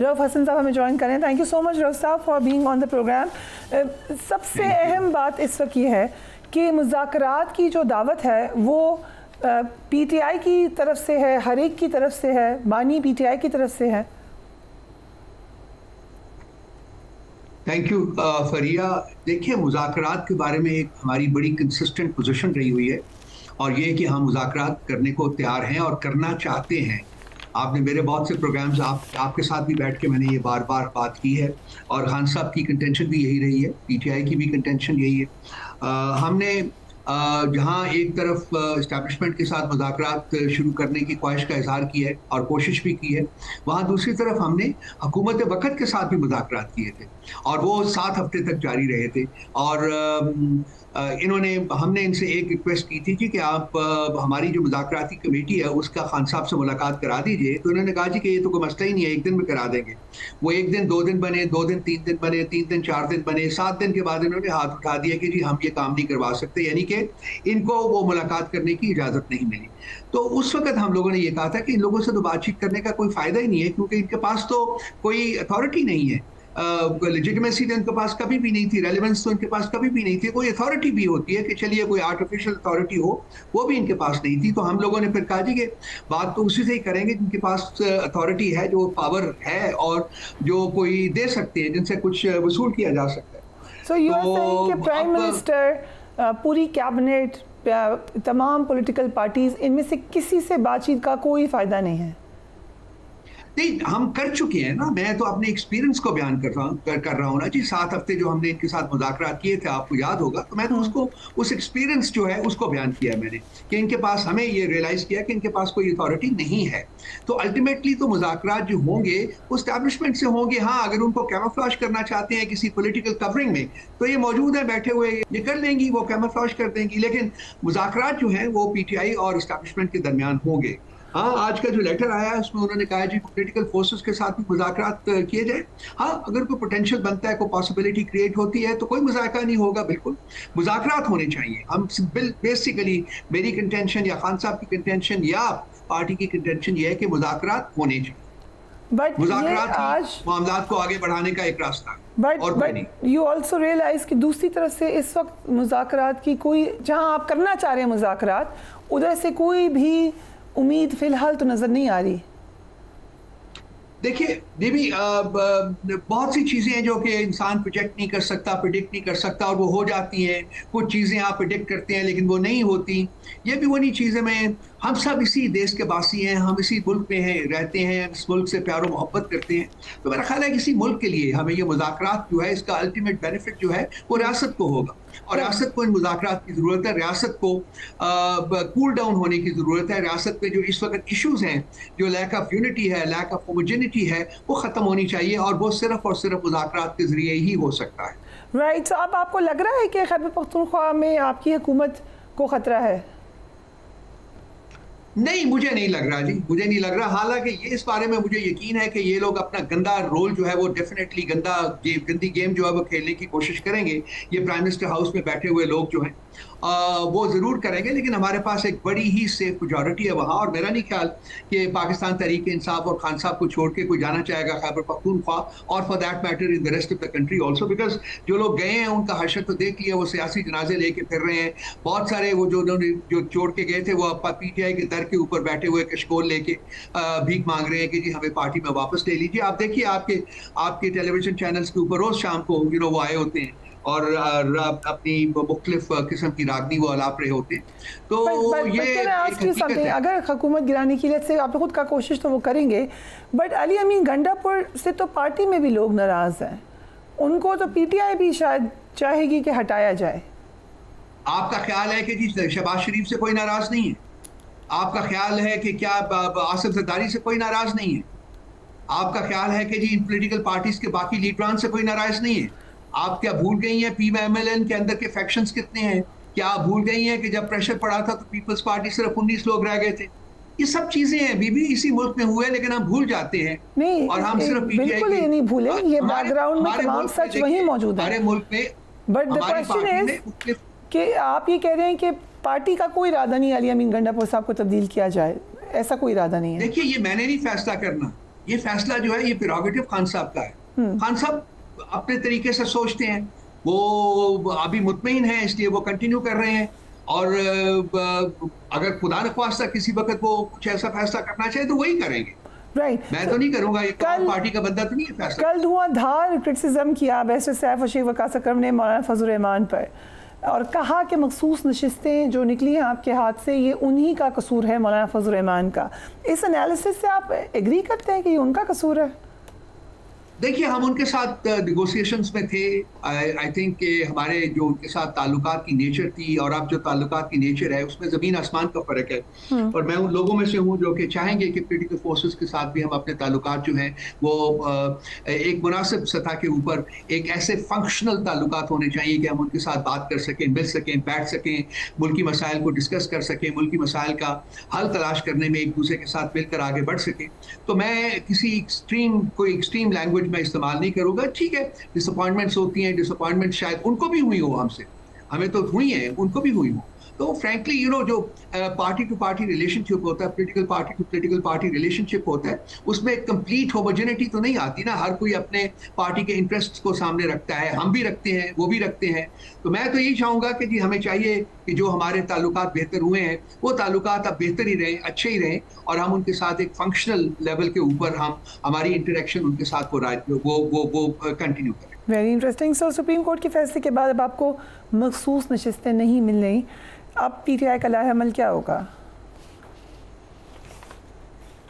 रऊफ हसन साहब हमें ज्वाइन करें। Thank you so much Rauf साहब for being on the programme. सबसे अहम बात इस वक्त ये है कि मुज़ाकरात की जो दावत है वो पीटीआई की तरफ से है, हर एक की तरफ से है, बानी पीटीआई की तरफ से है। थैंक यू फरिया। देखिए, मुज़ाकरात के बारे में एक हमारी बड़ी कंसिस्टेंट पोजीशन रही हुई है और ये कि हम मुज़ाकरात करने को तैयार हैं और करना चाहते हैं। आपने मेरे बहुत से प्रोग्राम्स आपके साथ भी बैठ के मैंने ये बार बार बात की है और खान साहब की कंटेंशन भी यही रही है, पीटीआई की भी कंटेंशन यही है। हमने जहाँ एक तरफ इस्टेब्लिशमेंट के साथ मुज़ाकरात शुरू करने की ख्वाहिश का इजहार किया है और कोशिश भी की है, वहाँ दूसरी तरफ हमने हुकूमत वक़्त के साथ भी मुज़ाकरात किए थे और वो 7 हफ्ते तक जारी रहे थे। और हमने इनसे एक रिक्वेस्ट की थी कि आप हमारी जो मुज़ाकराती कमेटी है उसका खान साहब से मुलाकात करा दीजिए। तो उन्होंने कहा जी कि ये तो कोई मसला ही नहीं है, एक दिन में करा देंगे। वो एक दिन 2 दिन बने, 2 दिन 3 दिन बने, 3 दिन 4 दिन बने, 7 दिन के बाद इन्होंने हाथ उठा दिया कि जी हम ये काम नहीं करवा सकते, यानी कि इनको वो मुलाकात करने की इजाज़त नहीं मिली। तो उस वक्त हम लोगों ने ये कहा था कि इन लोगों से तो बातचीत करने का कोई फ़ायदा ही नहीं है, क्योंकि इनके पास तो कोई अथॉरिटी नहीं है। लेजिटिमेसी तो इनके पास कभी भी नहीं थी, रेलेवेंस तो इनके पास कभी भी नहीं थी। कोई अथॉरिटी भी होती है कि चलिए कोई आर्टिफिशियल अथॉरिटी हो, वो भी इनके पास नहीं थी। तो हम लोगों ने फिर कहा जी कि बात तो उसी से ही करेंगे जिनके पास अथॉरिटी है, जो पावर है और जो कोई दे सकते हैं, जिनसे कुछ वसूल किया जा सकता है। सो यू आर सेइंग कि प्राइम मिनिस्टर, पूरी कैबिनेट, तमाम पॉलिटिकल पार्टीज, इनमें से किसी से बातचीत का कोई फ़ायदा नहीं है? नहीं, हम कर चुके हैं ना। मैं तो अपने एक्सपीरियंस को बयान कर रहा हूँ ना जी। 7 हफ्ते जो हमने इनके साथ मुज़ाकरात किए थे, आपको याद होगा, तो मैं तो उसको उस एक्सपीरियंस जो है उसको बयान किया मैंने कि इनके पास, हमें ये रियलाइज़ किया कि इनके पास कोई अथॉरिटी नहीं है। तो अल्टीमेटली तो मुज़ाकरात जो होंगे वो एस्टैब्लिशमेंट से होंगे। हाँ, अगर उनको कैमोफ्लेज करना चाहते हैं किसी पॉलिटिकल कवरिंग में, तो ये मौजूद है बैठे हुए, ये कर लेंगी, वो कैमोफ्लेज कर देंगी। लेकिन मुज़ाकरात जो हैं वो पीटीआई और एस्टैब्लिशमेंट के दरमियान होंगे। हाँ, आज का जो लेटर आया है उसमें उन्होंने कहा जी पॉलिटिकल फोर्सेस के साथ भी मुज़ाकरात किए जाए। हाँ, अगर कोई पोटेंशियल बनता है, कोई पॉसिबिलिटी क्रिएट होती है, तो कोई मुज़ाकरा नहीं होगा, बिल्कुल मुज़ाकरात होने चाहिए। हम बेसिकली, मेरी कंटेंशन या खान साहब की कंटेंशन या पार्टी की कंटेंशन ये है कि मुज़ाकरात होने चाहिए। बट मुज़ाकरात आज मामलात को आगे बढ़ाने का एक रास्ता है। बट यू ऑल्सो रियलाइज कि दूसरी तरफ से इस वक्त मुज़ाकरात की कोई, जहाँ आप करना चाह रहे हैं मुज़ाकरात, उधर से कोई भी उम्मीद फिलहाल तो नजर नहीं आ रही। देखिए देवी, बहुत सी चीज़ें हैं जो कि इंसान प्रोजेक्ट नहीं कर सकता, प्रिडिक्ट नहीं कर सकता, और वो हो जाती हैं। कुछ चीज़ें आप प्रिडिक्ट करते हैं लेकिन वो नहीं होती। ये भी वही चीज़ है। हम सब इसी देश के वासी हैं, हम इसी मुल्क में हैं, रहते हैं, इस मुल्क से प्यार और मोहब्बत करते हैं। तो मेरा ख्याल है कि इसी मुल्क के लिए हमें ये मुज़ाकरात जो है, इसका अल्टीमेट बेनिफिट जो है वो रियासत को होगा, और रियासत को इन मुज़ाकरात की ज़रूरत है। रियासत को कूल डाउन होने की ज़रूरत है। रियासत में जो इस वक्त इश्यूज़ हैं, जो लैक ऑफ यूनिटी है, लैक ऑफ होमोजेनिटी है, वो ख़त्म होनी चाहिए, और वो सिर्फ और सिर्फ मुज़ाकरात के ज़रिए ही हो सकता है। राइट। तो अब आपको लग रहा है कि खैबर पख्तूनख्वा में आपकी हुकूमत को ख़तरा है? नहीं, मुझे नहीं लग रहा जी, मुझे नहीं लग रहा। हालांकि ये इस बारे में मुझे यकीन है कि ये लोग अपना गंदा रोल जो है वो डेफिनेटली गंदी गेम जो है वो खेलने की कोशिश करेंगे। ये प्राइम मिनिस्टर हाउस में बैठे हुए लोग जो हैं वो ज़रूर करेंगे, लेकिन हमारे पास एक बड़ी ही सेफ मेजॉरिटी है वहाँ, और मेरा नहीं ख्याल कि पाकिस्तान तहरीक इंसाफ और खान साहब को छोड़ के कोई जाना चाहेगा खैबर पख्तूनख्वा, और for that matter in the rest of the country also, because जो लोग गए हैं उनका हशर तो देख लिया, वो सियासी जनाजे लेके फिर रहे हैं। बहुत सारे वो जो छोड़ के गए थे वो पीटीआई के दर के ऊपर बैठे हुए कशकोल लेके भीख मांग रहे हैं कि जी हमें पार्टी में वापस ले लीजिए। आप देखिए, आपके टेलीविजन चैनल्स के ऊपर रोज शाम को वो आए होते हैं और अपनी मुख्तलिफ किस्म की रागनी वो अलाप रहे होते हैं। तो ये अगर हुकूमत गिराने के लिए से आप खुद का कोशिश तो वो करेंगे, बट अली अमीन गंडापुर से तो पार्टी में भी लोग नाराज हैं, उनको तो पीटीआई भी शायद चाहेगी कि हटाया जाए। आपका ख्याल है कि जी शहबाज शरीफ से कोई नाराज नहीं है? आपका ख्याल है कि क्या आसिफ जरदारी से कोई नाराज नहीं है? आपका ख्याल है कि जी इन पॉलिटिकल पार्टीज के बाकी लीडरान से कोई नाराज नहीं है? आप क्या भूल गई हैं PMLN के अंदर के फैक्शंस कितने हैं? क्या आप भूल गई हैं कि जब प्रेशर पड़ा था तो पीपल्स पार्टी सिर्फ 19 लोग रह गए थे? ये सब चीजें हैं बीबी, इसी मुल्क में हुए, लेकिन हम भूल जाते हैं। नहीं, और हम सिर्फ बिल्कुल ये नहीं भूले, ये बैकग्राउंड में तमाम सच वही मौजूद है हमारे मुल्क में। बट द क्वेश्चन इज कि आप ये कह रहे हैं कि पार्टी का कोई इरादा नहीं अली अमीन गंडापुर साहब को तब्दील किया जाए, ऐसा कोई इरादा नहीं है? देखिए, ये मैंने नहीं फैसला करना, ये फैसला जो है ये प्रेरोगेटिव खान साहब का है। खान साहब अपने तरीके से सोचते हैं, वो अभी मुतमईन है इसलिए वो कंटिन्यू कर रहे हैं, और अगर खुदा न ख्वास्ता किसी वक्त वो कुछ ऐसा फैसला करना चाहे तो वही करेंगे। राइट, मैं तो नहीं करूंगा, ये पार्टी का बंदा तो नहीं है फैसला। कल धुआंधार क्रिटिसिज्म किया बैरिस्टर सैफ और शेख वकास अकरम ने मौलाना फजल रहमान पर, और कहा कि मखसूस नशिस्तें जो निकली हैं आपके हाथ से ये उन्हीं का कसूर है, मौलाना फजल रहमान का। इस एनालिसिस से आप एग्री करते हैं कि ये उनका कसूर है? देखिए, हम उनके साथ निगोशिएशंस में थे। आई थिंक कि हमारे जो उनके साथ ताल्लुकात की नेचर थी और अब जो ताल्लुकात की नेचर है उसमें ज़मीन आसमान का फ़र्क है। और मैं उन लोगों में से हूँ जो कि चाहेंगे कि पॉलिटिकल फोर्सेस के साथ भी हम अपने ताल्लुकात जो हैं वो एक मुनासिब सतह के ऊपर एक ऐसे फंक्शनल ताल्लुकात होने चाहिए कि हम उनके साथ बात कर सकें, मिल सकें, बैठ सकें, मुल्की मसाइल को डिस्कस कर सकें, मुल्की मसाइल का हल तलाश करने में एक दूसरे के साथ मिलकर आगे बढ़ सकें। तो मैं किसी कोई एक्सट्रीम लैंग्वेज मैं इस्तेमाल नहीं करूंगा। ठीक है, डिसअपॉइंटमेंट्स होती हैं, डिसअपॉइंटमेंट शायद उनको भी हुई हो, हमसे, हमें तो हुई है, उनको भी हुई हो। तो फ्रैंकली जो पार्टी टू पार्टी रिलेशनशिप होता है, political party to political party relationship होता है, उसमें कंप्लीट होमोजेनिटी तो नहीं आती ना। हर कोई अपने पार्टी के इंटरेस्ट्स को सामने रखता है, हम भी रखते हैं, वो भी रखते हैं। तो मैं तो यही चाहूंगा कि जी हमें चाहिए कि जो हमारे ताल्लुकात बेहतर हुए हैं वो ताल्लुकात अब बेहतर ही रहें, अच्छे ही रहें, और हम उनके साथ एक फंक्शनल लेवल के ऊपर हम हमारी इंटरेक्शन उनके साथ वो कंटिन्यू करें। Very interesting. So supreme court के फैसले के बाद अब आपको मखसूस नशिस्तें नहीं मिल रही, अब PTI का लाहे अमल क्या होगा?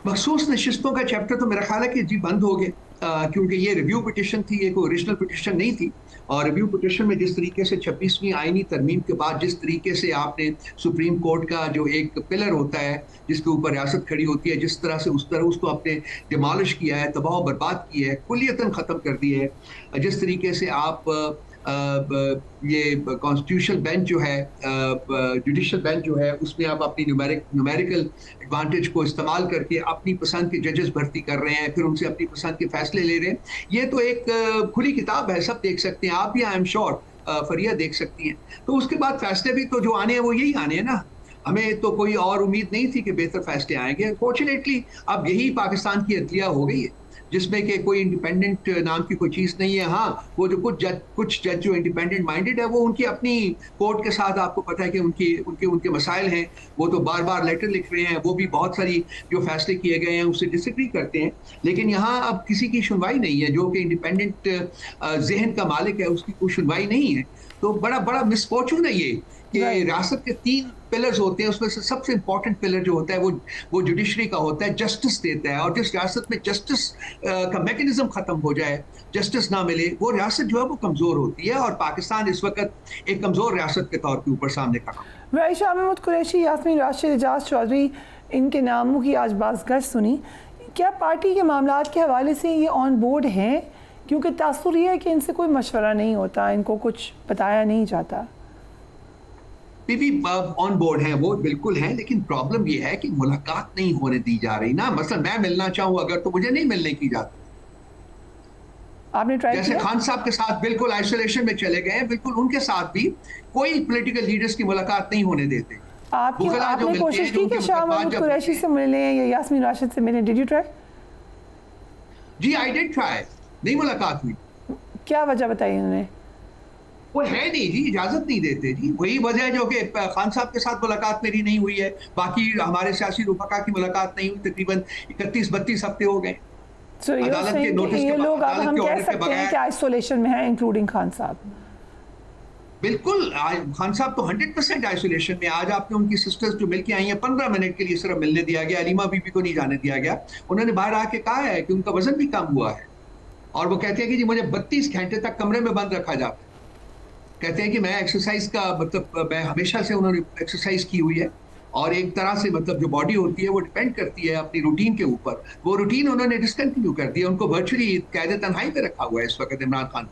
मखसूस नशिस्तों का चैप्टर तो मेरा ख्याल है कि जी बंद हो गए, क्योंकि ये रिव्यू पिटिशन थी, ये कोई ओरिजिनल पिटिशन नहीं थी। और रिव्यू पिटिशन में जिस तरीके से 26वीं आईनी तरमीम के बाद जिस तरीके से आपने सुप्रीम कोर्ट का जो एक पिलर होता है जिसके ऊपर रियासत खड़ी होती है, जिस तरह से उस तरह उसको आपने डिमोलिश किया है, तबाह बर्बाद किया है, कुलियतन ख़त्म कर दिया है। जिस तरीके से आप ये कॉन्स्टिट्यूशनल बेंच जो है, जुडिशल बेंच जो है, उसमें आप अपनी न्यूमेरिकल एडवांटेज को इस्तेमाल करके अपनी पसंद के जजेस भर्ती कर रहे हैं, फिर उनसे अपनी पसंद के फैसले ले रहे हैं। ये तो एक खुली किताब है, सब देख सकते हैं, आप भी आई एम श्योर फरिया देख सकती हैं। तो उसके बाद फैसले भी तो जो आने हैं वो यही आने हैं ना। हमें तो कोई और उम्मीद नहीं थी कि बेहतर फैसले आएंगे। फॉर्चुनेटली अब यही पाकिस्तान की अदलिया हो गई है, जिसमें कि कोई इंडिपेंडेंट नाम की कोई चीज़ नहीं है। हाँ, वो जो कुछ जज जो इंडिपेंडेंट माइंडेड है, वो उनकी अपनी कोर्ट के साथ, आपको पता है कि उनके मसाइल हैं, वो तो बार बार लेटर लिख रहे हैं, वो भी बहुत सारी जो फैसले किए गए हैं उससे डिसएग्री करते हैं। लेकिन यहाँ अब किसी की सुनवाई नहीं है, जो कि इंडिपेंडेंट जहन का मालिक है उसकी कोई सुनवाई नहीं है। तो बड़ा मिसफॉर्चून है ये कि रियासत के 3 पिलर्स होते हैं, उसमें से सबसे इंपॉर्टेंट पिलर जो होता है वो जुडिशरी का होता है, जस्टिस देता है। और जिस रियासत में जस्टिस का मैकेनिज्म खत्म हो जाए, जस्टिस ना मिले, वो रियासत जो है वो कमजोर होती है। और पाकिस्तान इस वक्त एक कमजोर रियासत के तौर के ऊपर सामने खड़ा है। शाह महमूद कुरैशी, यास्मीन राशिद, एजाज चौधरी, इनके नामों की आज बाज़गश्त सुनी। क्या पार्टी के मामलात के हवाले से ये ऑन बोर्ड हैं? क्योंकि तासुर ये है कि इनसे कोई मशवरा नहीं होता, इनको कुछ बताया नहीं जाता। भी ऑन बोर्ड है, वो बिल्कुल है, लेकिन प्रॉब्लम ये है कि मुलाकात नहीं होने दी जा रही ना। मसलन मैं मिलना चाहूँ अगर, तो मुझे नहीं मिलने की जाती। आपने ट्राई जैसे खान साहब के साथ बिल्कुल आइसोलेशन में चले गए, बिल्कुल उनके साथ भी कोई पॉलिटिकल लीडर्स की मुलाकात नहीं होने देते। आपने कोशिश की कि शाह महमूद कुरैशी से मिलने या यास्मीन राशिद से मिलने? Did you try? जी आई डिड ट्राई, नहीं मुलाकात हुई। क्या वजह बताई उन्होंने? वो है नहीं जी, इजाजत नहीं देते जी। वही वजह है जो कि खान साहब के साथ मुलाकात मेरी नहीं हुई है, बाकी हमारे सियासी रुफका की मुलाकात नहीं हुई। तकरीबन 31-32 हफ्ते हो गए। अदालत के नोटिस के लोग अब हम कह सकते हैं कि आइसोलेशन में है, इंक्लूडिंग खान साहब। बिल्कुल, खान साहब तो 100% आइसोलेशन में। आज आपने उनकी सिस्टर्स जो मिलके आई हैं, 15 मिनट के लिए सिर्फ मिलने दिया गया, अलीमा बीबी को नहीं जाने दिया गया। उन्होंने बाहर आके कहा है कि उनका वजन भी कम हुआ है, और वो कहते हैं कि जी मुझे 32 घंटे तक कमरे में बंद रखा जाता है। कहते हैं कि मैं एक्सरसाइज का मतलब, मैं हमेशा से उन्होंने एक्सरसाइज की हुई है, और एक तरह से मतलब जो बॉडी होती है वो डिपेंड करती है अपनी रूटीन के ऊपर। वो रूटीन उन्होंने डिसकंटिन्यू कर दिया, उनको वर्चुअली कैद तन्हाई पे रखा हुआ है इस वक्त इमरान खान।